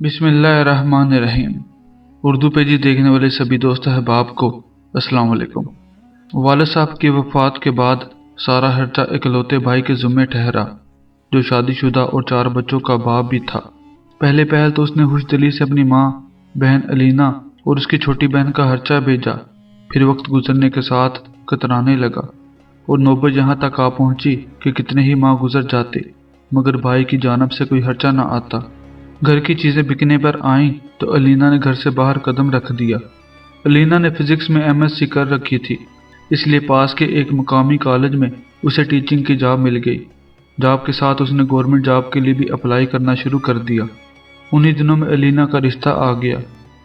बिस्मिल्लाहिर्रहमानिर्रहीम। उर्दू पेजी देखने वाले सभी दोस्त अहबाब को अस्सलाम वालेकुम। वालिद साहब की वफ़ात के बाद सारा खर्चा इकलौते भाई के ज़िम्मे ठहरा, जो शादीशुदा और 4 बच्चों का बाप भी था। पहले पहल तो उसने खुशदिली से अपनी माँ, बहन अलीना और उसकी छोटी बहन का खर्चा भेजा। फिर वक्त गुजरने के साथ कतराने लगा और नौबत यहाँ तक आ पहुँची कि कितने ही माह गुजर जाते मगर भाई की जानब से कोई खर्चा न आता। घर की चीज़ें बिकने पर आईं तो अलीना ने घर से बाहर कदम रख दिया। अलीना ने फिजिक्स में एमएससी कर रखी थी, इसलिए पास के एक मुकामी कॉलेज में उसे टीचिंग की जॉब मिल गई। जॉब के साथ उसने गवर्नमेंट जॉब के लिए भी अप्लाई करना शुरू कर दिया। उन्हीं दिनों में अलीना का रिश्ता आ गया।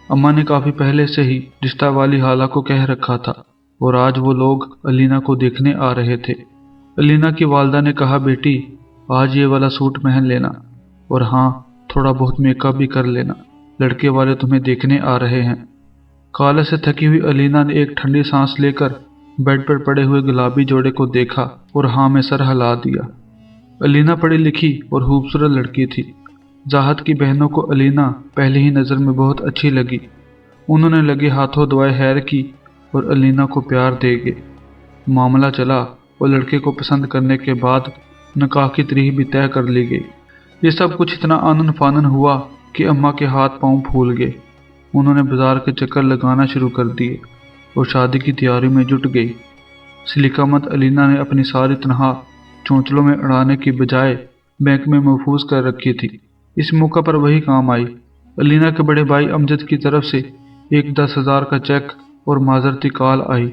अम्मा ने काफ़ी पहले से ही रिश्ता वाली हाला को कह रखा था और आज वो लोग अलीना को देखने आ रहे थे। अलीना की वालदा ने कहा, बेटी आज ये वाला सूट पहन लेना और हाँ, थोड़ा बहुत मेकअप भी कर लेना, लड़के वाले तुम्हें देखने आ रहे हैं। कॉलेज से थकी हुई अलीना ने एक ठंडी सांस लेकर बेड पर पड़े हुए गुलाबी जोड़े को देखा और हाँ में सर हिला दिया। अलीना पढ़ी लिखी और खूबसूरत लड़की थी। जाहद की बहनों को अलीना पहली ही नज़र में बहुत अच्छी लगी। उन्होंने लगे हाथों दुआएं खैर की और अलीना को प्यार दे गए। मामला चला और लड़के को पसंद करने के बाद निकाह की तारीख भी तय कर ली गई। ये सब कुछ इतना आनन फानन हुआ कि अम्मा के हाथ पांव फूल गए। उन्होंने बाजार के चक्कर लगाना शुरू कर दिए और शादी की तैयारी में जुट गई। सलीकामंद अलीना ने अपनी सारी तनख्वाह चौंचलों में उड़ाने की बजाय बैंक में महफूज कर रखी थी। इस मौका पर वही काम आई। अलीना के बड़े भाई अमजद की तरफ से एक 10,000 का चेक और माजरती कॉल आई,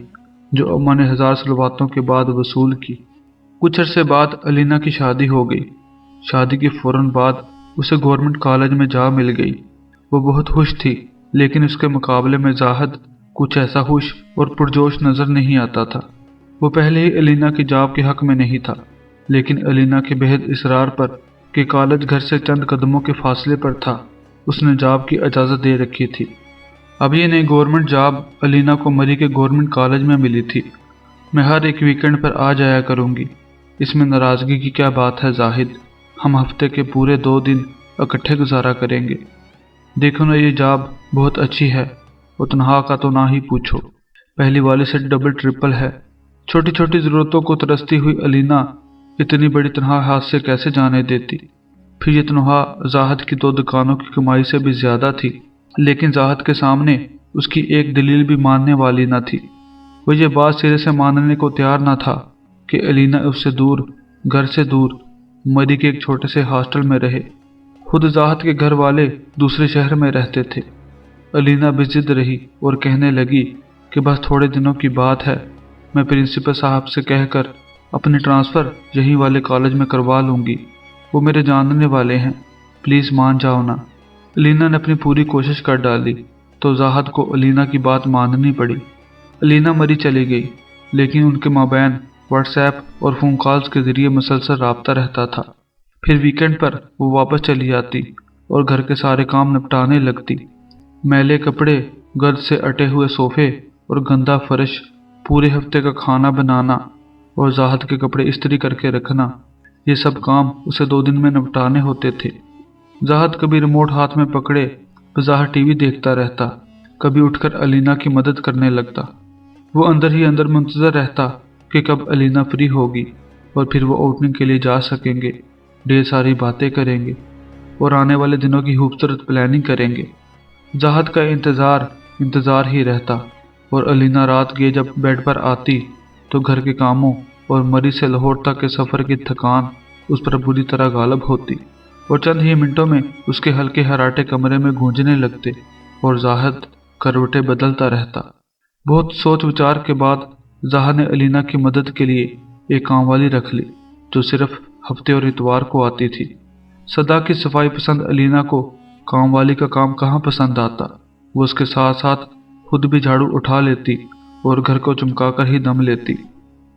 जो अम्मा ने 1000 सलवातों के बाद वसूल की। कुछ अरसे बाद अलीना की शादी हो गई। शादी के फौरन बाद उसे गवर्नमेंट कॉलेज में जा मिल गई। वो बहुत खुश थी, लेकिन उसके मुकाबले में जाहद कुछ ऐसा खुश और पुरजोश नज़र नहीं आता था। वो पहले ही अलीना की जॉब के हक में नहीं था, लेकिन अलीना के बेहद इसरार पर कि कॉलेज घर से चंद कदमों के फासले पर था, उसने जॉब की इजाज़त दे रखी थी। अब ये नई गवर्नमेंट जॉब अलीना को मरी के गवर्नमेंट कॉलेज में मिली थी। मैं हर एक वीकेंड पर आ जाया करूँगी, इसमें नाराज़गी की क्या बात है जाहिद। हम हफ्ते के पूरे 2 दिन इकट्ठे गुजारा करेंगे। देखो ना, ये जॉब बहुत अच्छी है और तनख्वाह का तो ना ही पूछो, पहली वाले से डबल ट्रिपल है। छोटी छोटी ज़रूरतों को तरसती हुई अलीना इतनी बड़ी तनख्वाह हाथ से कैसे जाने देती। फिर ये तनख्वाह जाहद की 2 दुकानों की कमाई से भी ज़्यादा थी, लेकिन जाहद के सामने उसकी एक दलील भी मानने वाली न थी। वो ये बात सिरे से मानने को तैयार न था कि अलीना उससे दूर, घर से दूर, मरी के एक छोटे से हॉस्टल में रहे। खुद जाहद के घर वाले दूसरे शहर में रहते थे। अलीना बेजिद रही और कहने लगी कि बस थोड़े दिनों की बात है, मैं प्रिंसिपल साहब से कहकर अपनी ट्रांसफ़र यहीं वाले कॉलेज में करवा लूँगी। वो मेरे जानने वाले हैं, प्लीज़ मान जाओ ना। अलीना ने अपनी पूरी कोशिश कर डाली तो जाहद को अलीना की बात माननी पड़ी। अलीना मरी चली गई, लेकिन उनके माबैन व्हाट्सएप और फ़ोन कॉल्स के ज़रिए मुसलसल राब्ता रहता था। फिर वीकेंड पर वो वापस चली आती और घर के सारे काम निपटाने लगती। मैले कपड़े, गर्द से अटे हुए सोफ़े और गंदा फर्श, पूरे हफ्ते का खाना बनाना और जाहद के कपड़े इस्त्री करके रखना, ये सब काम उसे 2 दिन में निपटाने होते थे। जाहद कभी रिमोट हाथ में पकड़े बाहर टीवी देखता रहता, कभी उठकर अलीना की मदद करने लगता। वो अंदर ही अंदर मुंतज़र रहता कि कब अलीना फ्री होगी और फिर वो आउटिंग के लिए जा सकेंगे, ढेर सारी बातें करेंगे और आने वाले दिनों की खूबसूरत प्लानिंग करेंगे। जाहद का इंतज़ार ही रहता और अलीना रात के जब बेड पर आती तो घर के कामों और मरी से लाहौर तक के सफ़र की थकान उस पर बुरी तरह गालब होती और चंद ही मिनटों में उसके हल्के हराटे कमरे में गूंजने लगते और जाहद करवटें बदलता रहता। बहुत सोच विचार के बाद जाहद ने अलीना की मदद के लिए एक काम वाली रख ली, जो सिर्फ हफ्ते और इतवार को आती थी। सदा की सफाई पसंद अलीना को काम वाली का काम कहाँ पसंद आता। वो उसके साथ साथ खुद भी झाड़ू उठा लेती और घर को चमकाकर ही दम लेती।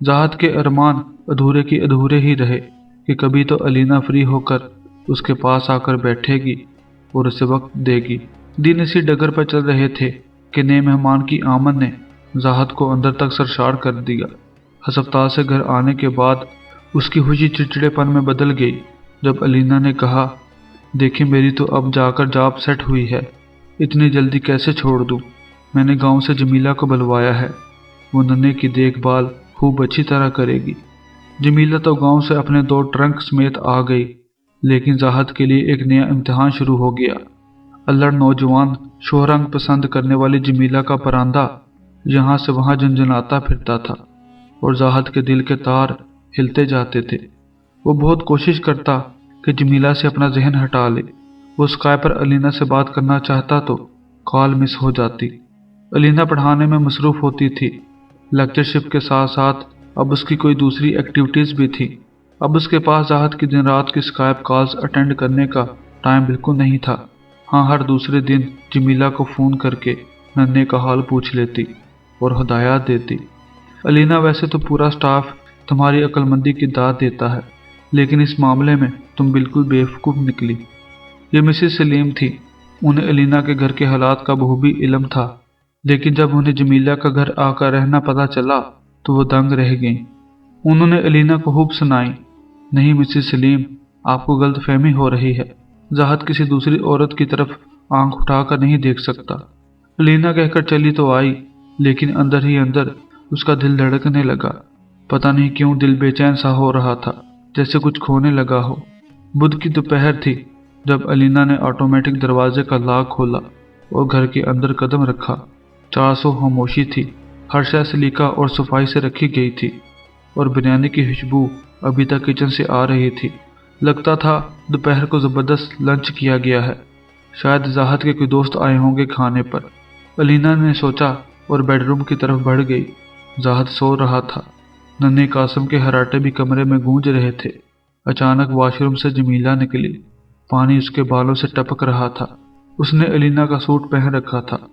जाहद के अरमान अधूरे की अधूरे ही रहे कि कभी तो अलीना फ्री होकर उसके पास आकर बैठेगी और उसे वक्त देगी। दिन इसी डगर पर चल रहे थे कि नए मेहमान की आमद ने जाहद को अंदर तक सरशार कर दिया। हस्पताल से घर आने के बाद उसकी खुशी चिड़चिड़ेपन में बदल गई जब अलीना ने कहा, देखिए मेरी तो अब जाकर जॉब सेट हुई है, इतनी जल्दी कैसे छोड़ दूँ। मैंने गांव से जमीला को बुलवाया है, वो नन्हे की देखभाल खूब अच्छी तरह करेगी। जमीला तो गांव से अपने 2 ट्रंक समेत आ गई, लेकिन ज़ाहद के लिए एक नया इम्तिहान शुरू हो गया। अल्लड़ नौजवान शोहरंग पसंद करने वाली जमीला का परांदा यहाँ से वहाँ झंझनाता फिरता था और ज़ाहद के दिल के तार हिलते जाते थे। वो बहुत कोशिश करता कि जमीला से अपना जहन हटा ले। वो स्काई पर अलीना से बात करना चाहता तो कॉल मिस हो जाती। अलीना पढ़ाने में मसरूफ़ होती थी। लेक्चरशिप के साथ साथ अब उसकी कोई दूसरी एक्टिविटीज़ भी थी। अब उसके पास ज़ाहद की दिन रात की स्काइप कॉल्स अटेंड करने का टाइम बिल्कुल नहीं था। हाँ, हर दूसरे दिन जमीला को फ़ोन करके नन्हे का हाल पूछ लेती और हदायत देती। अलीना, वैसे तो पूरा स्टाफ तुम्हारी अक्लमंदी की दाद देता है, लेकिन इस मामले में तुम बिल्कुल बेवकूफ़ निकली। ये मिसेस सलीम थी। उन्हें अलीना के घर के हालात का बखूबी इल्म था, लेकिन जब उन्हें जमीला का घर आकर रहना पता चला तो वो दंग रह गईं। उन्होंने अलीना को खूब सुनाई, नहीं मिसेस सलीम, आपको गलतफहमी हो रही है। ज़ाहद किसी दूसरी औरत की तरफ आंख उठाकर नहीं देख सकता। अलीना कहकर चली तो आई, लेकिन अंदर ही अंदर उसका दिल धड़कने लगा। पता नहीं क्यों दिल बेचैन सा हो रहा था, जैसे कुछ खोने लगा हो। बुध की दोपहर थी जब अलीना ने ऑटोमेटिक दरवाजे का लॉक खोला और घर के अंदर कदम रखा। 400 खामोशी थी। हर शय सलीका और सफाई से रखी गई थी और बिरयानी की खुशबू अभी तक किचन से आ रही थी। लगता था दोपहर को ज़बरदस्त लंच किया गया है। शायद ज़ाहद के कोई दोस्त आए होंगे खाने पर, अलीना ने सोचा और बेडरूम की तरफ बढ़ गई। ज़ाहद सो रहा था। नन्हे कासम के हराटे भी कमरे में गूंज रहे थे। अचानक वॉशरूम से जमीला निकली। पानी उसके बालों से टपक रहा था। उसने अलीना का सूट पहन रखा था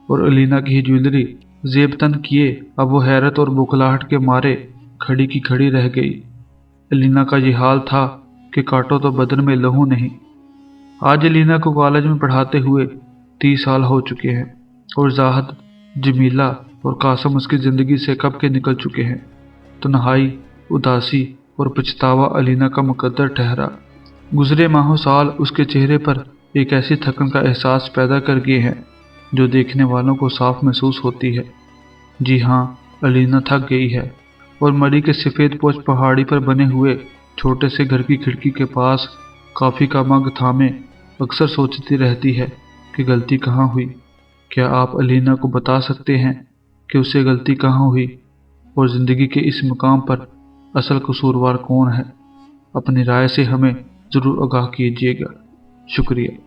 और अलीना की ही ज्वेलरी जेब तन किए अब वो हैरत और बुखलाहट के मारे खड़ी की खड़ी रह गई। अलीना का ये हाल था कि काटो तो बदन में लहू नहीं। आज अलीना को कॉलेज में पढ़ाते हुए 30 साल हो चुके हैं और ज़ाहद, जमीला और कासम उसकी ज़िंदगी से कब के निकल चुके हैं। तन्हाई, उदासी और पछतावा अलीना का मुकद्दर ठहरा। गुजरे माहों साल उसके चेहरे पर एक ऐसी थकन का एहसास पैदा कर गए हैं जो देखने वालों को साफ महसूस होती है। जी हाँ, अलीना थक गई है और मरी के सफ़ेद पोच पहाड़ी पर बने हुए छोटे से घर की खिड़की के पास कॉफ़ी का मग थामे अक्सर सोचती रहती है कि गलती कहाँ हुई। क्या आप अलीना को बता सकते हैं कि उससे गलती कहाँ हुई और ज़िंदगी के इस मुकाम पर असल कसूरवार कौन है? अपनी राय से हमें ज़रूर आगाह कीजिएगा। शुक्रिया।